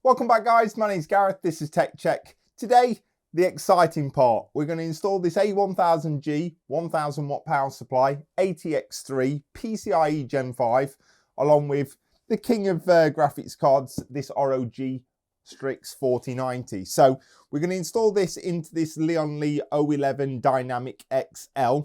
Welcome back guys, my name's Gareth, this is Tech Check. Today, the exciting part. We're going to install this A1000G 1000 watt power supply, ATX3 PCIe Gen 5, along with the king of graphics cards, this ROG Strix 4090. So we're going to install this into this Lian 011 Dynamic XL.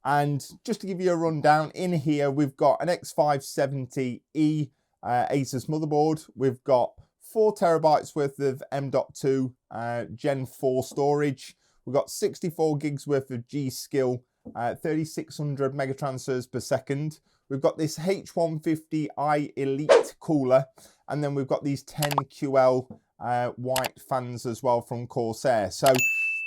And just to give you a rundown, in here we've got an X570E Asus motherboard. We've got 4 terabytes worth of M.2 Gen 4 storage. We've got 64 gigs worth of G.Skill, 3600 megatransfers per second. We've got this H150i Elite cooler, and then we've got these 10QL white fans as well from Corsair. So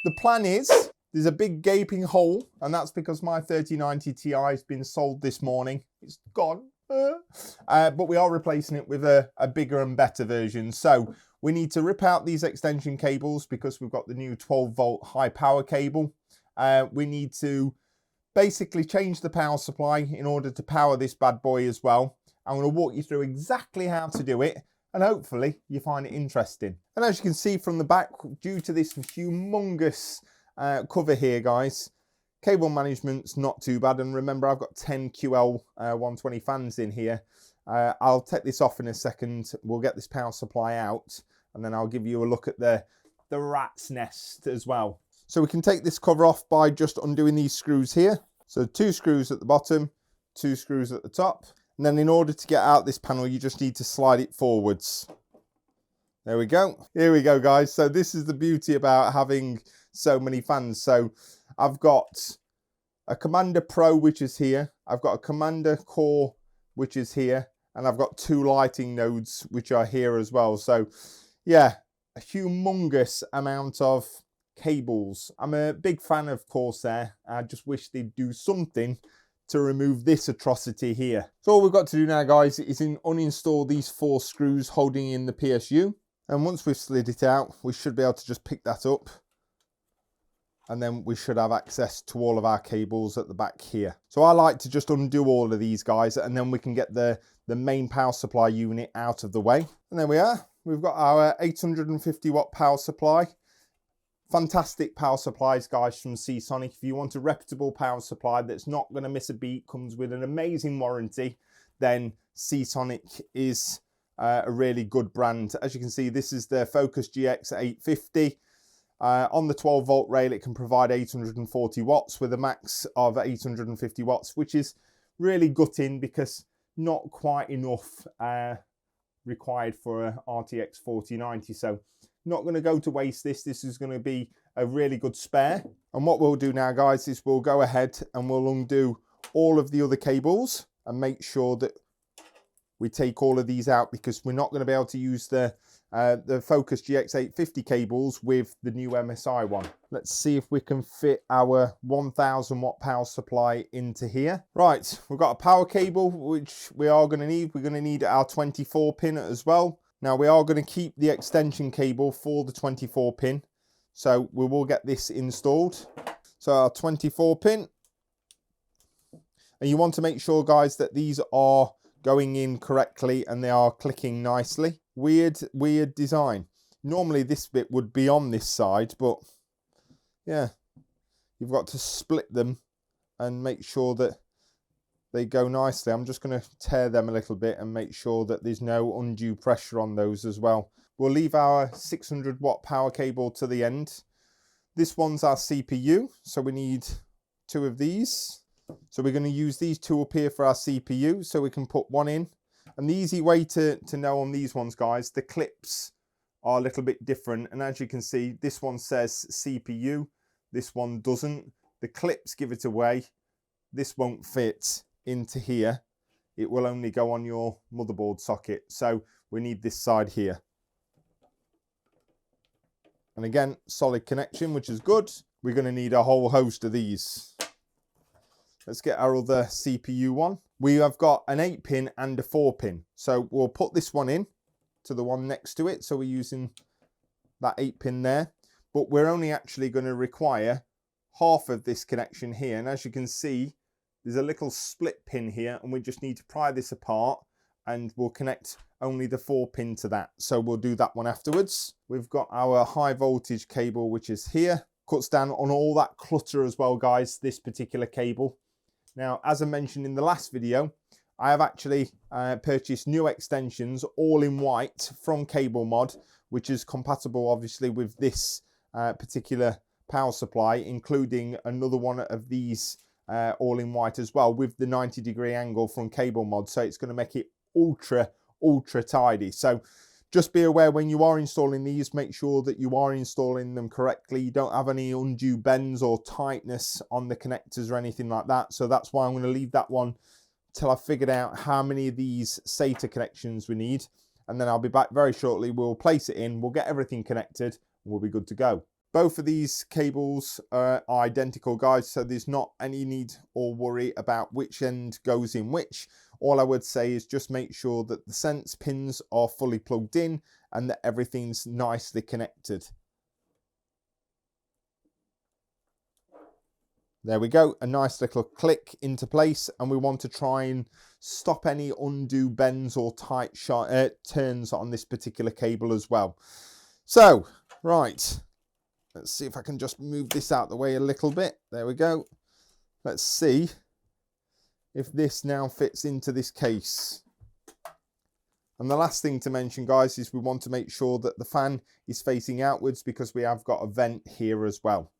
the plan is, there's a big gaping hole, and that's because my 3090 Ti has been sold this morning. It's gone. But we are replacing it with a bigger and better version. So we need to rip out these extension cables because we've got the new 12 volt high power cable. We need to basically change the power supply in order to power this bad boy as well. I'm going to walk you through exactly how to do it, and hopefully you find it interesting. And as you can see from the back, due to this humongous cover here, guys, cable management's not too bad. And remember, I've got 10 QL 120 fans in here. I'll take this off in a second. We'll get this power supply out, and then I'll give you a look at the rat's nest as well. So we can take this cover off by just undoing these screws here. So 2 screws at the bottom, 2 screws at the top. And then in order to get out this panel, you just need to slide it forwards. There we go. Here we go, guys. So this is the beauty about having so many fans. So I've got a Commander Pro, which is here. I've got a Commander Core, which is here. And I've got 2 lighting nodes, which are here as well. So yeah, a humongous amount of cables. I'm a big fan of Corsair. I just wish they'd do something to remove this atrocity here. So all we've got to do now, guys, is uninstall these 4 screws holding in the PSU. And once we've slid it out, we should be able to just pick that up. And then we should have access to all of our cables at the back here. So I like to just undo all of these, guys, and then we can get the main power supply unit out of the way. And there we are. We've got our 850 watt power supply. Fantastic power supplies, guys, from Seasonic. If you want a reputable power supply that's not going to miss a beat, comes with an amazing warranty, then Seasonic is a really good brand. As you can see, this is the Focus GX 850. On the 12 volt rail, it can provide 840 watts with a max of 850 watts, which is really gutting because not quite enough required for a RTX 4090. So not going to go to waste this. This is going to be a really good spare. And what we'll do now, guys, is we'll go ahead and we'll undo all of the other cables and make sure that we take all of these out, because we're not going to be able to use the Focus GX 850 cables with the new MSI one. Let's see if we can fit our 1000 watt power supply into here. Right, we've got a power cable, which we are going to need. We're going to need our 24 pin as well. Now we are going to keep the extension cable for the 24 pin. So we will get this installed. So our 24 pin. And you want to make sure, guys, that these are going in correctly and they are clicking nicely. Weird design. Normally this bit would be on this side, but yeah, you've got to split them and make sure that they go nicely. I'm just going to tear them a little bit and make sure that there's no undue pressure on those as well. We'll leave our 600 watt power cable to the end. This one's our CPU, so we need 2 of these. So we're going to use these 2 up here for our CPU, so we can put 1 in. And the easy way to know on these ones, guys, the clips are a little bit different. And as you can see, this one says CPU, this one doesn't. The clips give it away. This won't fit into here. It will only go on your motherboard socket. So we need this side here. And again, solid connection, which is good. We're going to need a whole host of these. Let's get our other CPU one. We have got an 8 pin and a 4 pin. So we'll put this one in to the one next to it. So we're using that 8 pin there. But we're only actually going to require half of this connection here. And as you can see, there's a little split pin here, and we just need to pry this apart and we'll connect only the 4-pin to that. So we'll do that one afterwards. We've got our high voltage cable, which is here. Cuts down on all that clutter as well, guys, this particular cable. Now, as I mentioned in the last video, I have actually purchased new extensions, all in white, from cableMod, which is compatible, obviously, with this particular power supply, including another one of these all in white as well, with the 90-degree angle from cableMod. So it's going to make it ultra tidy. So just be aware when you are installing these, make sure that you are installing them correctly. You don't have any undue bends or tightness on the connectors or anything like that. So that's why I'm going to leave that one till I've figured out how many of these SATA connections we need. And then I'll be back very shortly. We'll place it in, we'll get everything connected, and we'll be good to go. Both of these cables are identical, guys, so there's not any need or worry about which end goes in which. All I would say is just make sure that the sense pins are fully plugged in and that everything's nicely connected. There we go, a nice little click into place, and we want to try and stop any undue bends or tight turns on this particular cable as well. So, right, let's see if I can just move this out the way a little bit. There we go. Let's see if this now fits into this case. And the last thing to mention, guys, is we want to make sure that the fan is facing outwards because we have got a vent here as well.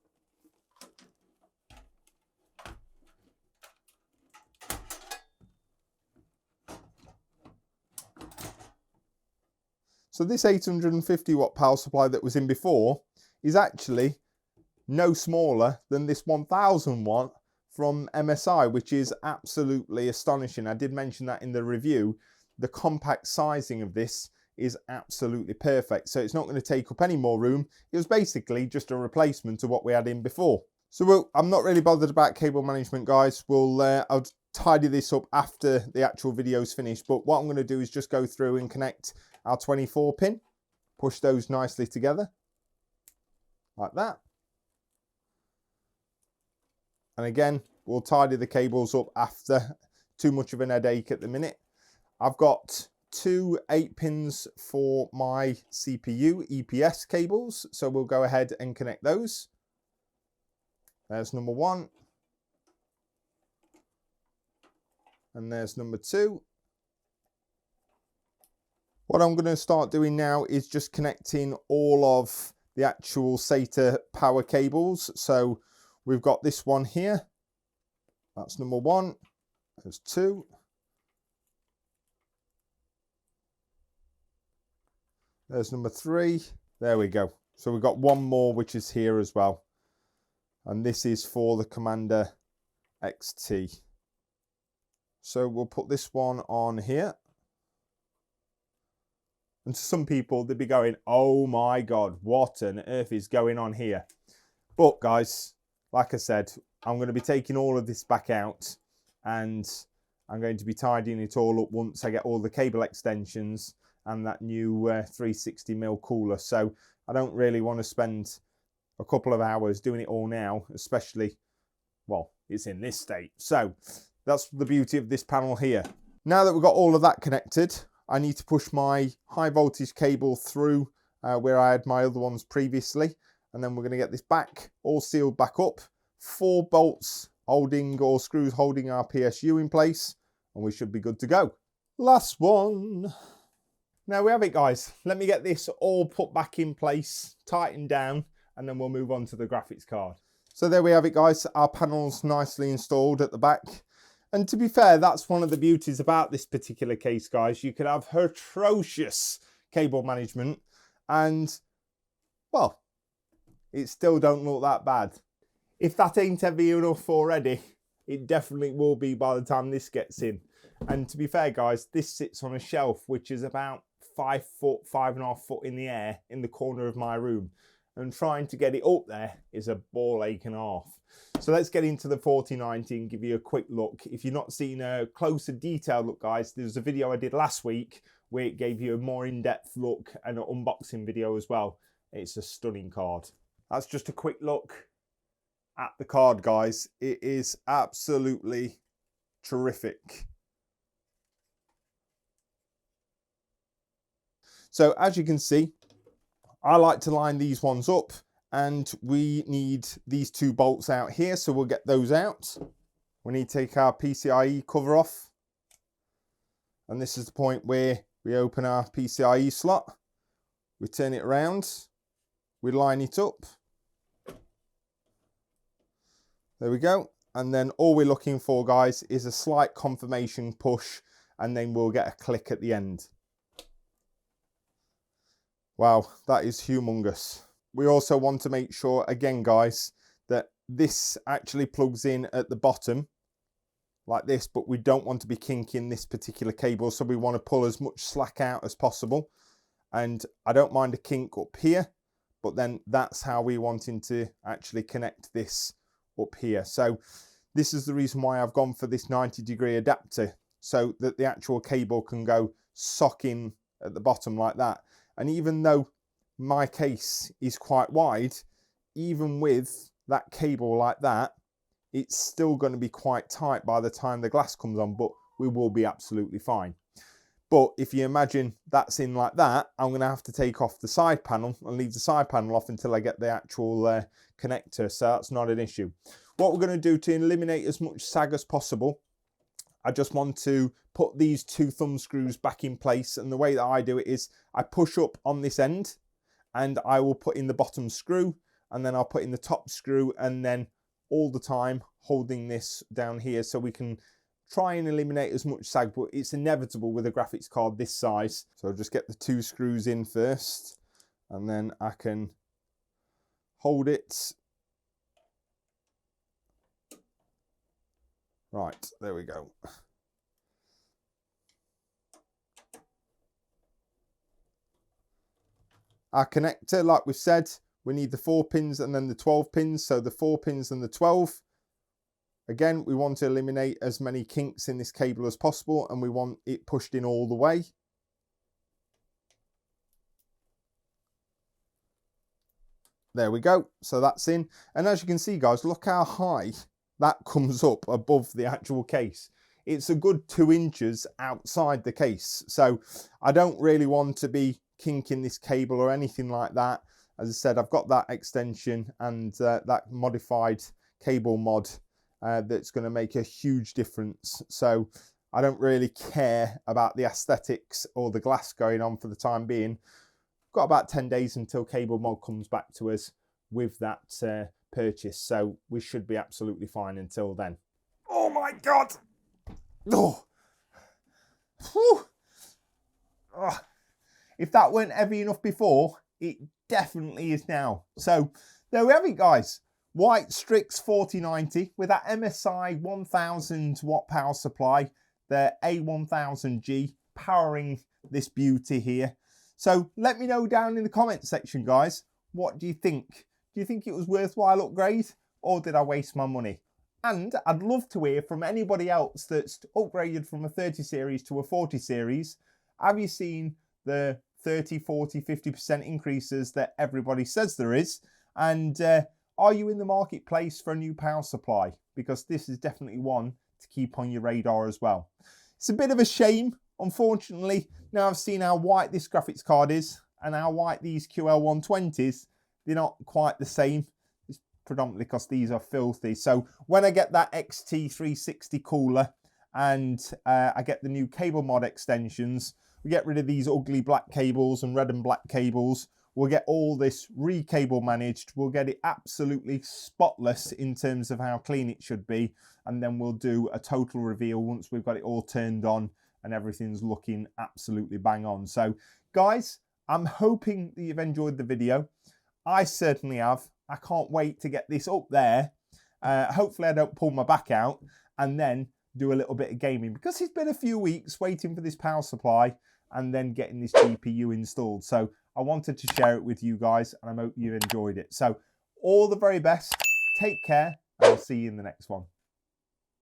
So this 850 watt power supply that was in before is actually no smaller than this 1000 watt from MSI, which is absolutely astonishing. I did mention that in the review. The compact sizing of this is absolutely perfect. So it's not going to take up any more room. It was basically just a replacement of what we had in before. So I'm not really bothered about cable management, guys. I'll tidy this up after the actual video is finished. But what I'm going to do is just go through and connect our 24 pin, push those nicely together like that. And again, we'll tidy the cables up after. Too much of an headache at the minute. I've got two 8-pins for my CPU EPS cables, so we'll go ahead and connect those. There's number 1. And there's number 2. What I'm going to start doing now is just connecting all of the actual SATA power cables. So we've got this one here. That's number 1. There's 2. There's number 3. There we go. So we've got one more, which is here as well. And this is for the Commander XT. So we'll put this one on here. And to some people, they'd be going, oh my God, what on earth is going on here? But guys, like I said, I'm going to be taking all of this back out and I'm going to be tidying it all up once I get all the cable extensions and that new 360mm cooler. So I don't really want to spend a couple of hours doing it all now, especially, well, it's in this state. So that's the beauty of this panel here. Now that we've got all of that connected, I need to push my high voltage cable through where I had my other ones previously. And then we're going to get this back, all sealed back up. 4 bolts holding or screws holding our PSU in place. And we should be good to go. Last one. Now we have it, guys. Let me get this all put back in place, tightened down, and then we'll move on to the graphics card. So there we have it, guys. Our panel's nicely installed at the back. And to be fair, that's one of the beauties about this particular case, guys. You could have atrocious cable management and, well, it still don't look that bad. If that ain't heavy enough already, it definitely will be by the time this gets in. And to be fair, guys, this sits on a shelf, which is about 5 foot, 5.5 foot in the air in the corner of my room. And trying to get it up there is a ball ache and a half. So let's get into the 4090 and give you a quick look. If you've not seen a closer detailed look, guys, there's a video I did last week where it gave you a more in-depth look and an unboxing video as well. It's a stunning card. That's just a quick look at the card, guys. It is absolutely terrific. So as you can see, I like to line these ones up, and we need these 2 bolts out here, so we'll get those out. We need to take our PCIe cover off, and this is the point where we open our PCIe slot, we turn it around, we line it up. There we go. And then all we're looking for, guys, is a slight confirmation push, and then we'll get a click at the end. Wow, that is humongous. We also want to make sure, again, guys, that this actually plugs in at the bottom like this, but we don't want to be kinking this particular cable, so we want to pull as much slack out as possible. And I don't mind a kink up here, but then that's how we're wanting to actually connect this up here. So this is the reason why I've gone for this 90-degree adapter, so that the actual cable can go sock in at the bottom like that. And even though my case is quite wide, even with that cable like that, it's still going to be quite tight by the time the glass comes on, but we will be absolutely fine. But if you imagine that's in like that, I'm going to have to take off the side panel and leave the side panel off until I get the actual connector, so that's not an issue. What we're going to do to eliminate as much sag as possible, I just want to put these 2 thumb screws back in place, and the way that I do it is I push up on this end, and I will put in the bottom screw, and then I'll put in the top screw, and then all the time holding this down here, so we can try and eliminate as much sag, but it's inevitable with a graphics card this size. So I'll just get the 2 screws in first, and then I can hold it. Right, there we go. Our connector, like we said, we need the 4 pins and then the 12 pins. So the 4 pins and the 12. Again, we want to eliminate as many kinks in this cable as possible, and we want it pushed in all the way. There we go. So that's in. And as you can see, guys, look how high that comes up above the actual case. It's a good 2 inches outside the case. So I don't really want to be kinking this cable or anything like that. As I said, I've got that extension and that modified cable mod that's going to make a huge difference. So I don't really care about the aesthetics or the glass going on for the time being. Got about 10 days until cableMod comes back to us with that purchase, so we should be absolutely fine until then. Oh my god! Oh. Oh. If that weren't heavy enough before, it definitely is now. So there we have it, guys. White Strix 4090 with that MSI 1000 watt power supply, the A1000G powering this beauty here. So let me know down in the comment section, guys, what do you think? Do you think it was worthwhile upgrade, or did I waste my money? And I'd love to hear from anybody else that's upgraded from a 30 series to a 40 series. Have you seen the 30, 40, 50% increases that everybody says there is? And are you in the marketplace for a new power supply? Because this is definitely one to keep on your radar as well. It's a bit of a shame, unfortunately. Now I've seen how white this graphics card is and how white these QL120s, they're not quite the same. It's predominantly because these are filthy. So when I get that XT360 cooler and I get the new cableMod extensions, we get rid of these ugly black cables and red and black cables. We'll get all this re-cable managed. We'll get it absolutely spotless in terms of how clean it should be. And then we'll do a total reveal once we've got it all turned on and everything's looking absolutely bang on. So guys, I'm hoping that you've enjoyed the video. I certainly have. I can't wait to get this up there. Hopefully I don't pull my back out and then do a little bit of gaming, because it's been a few weeks waiting for this power supply and then getting this GPU installed. So I wanted to share it with you guys, and I hope you enjoyed it. So all the very best. Take care, and I'll see you in the next one.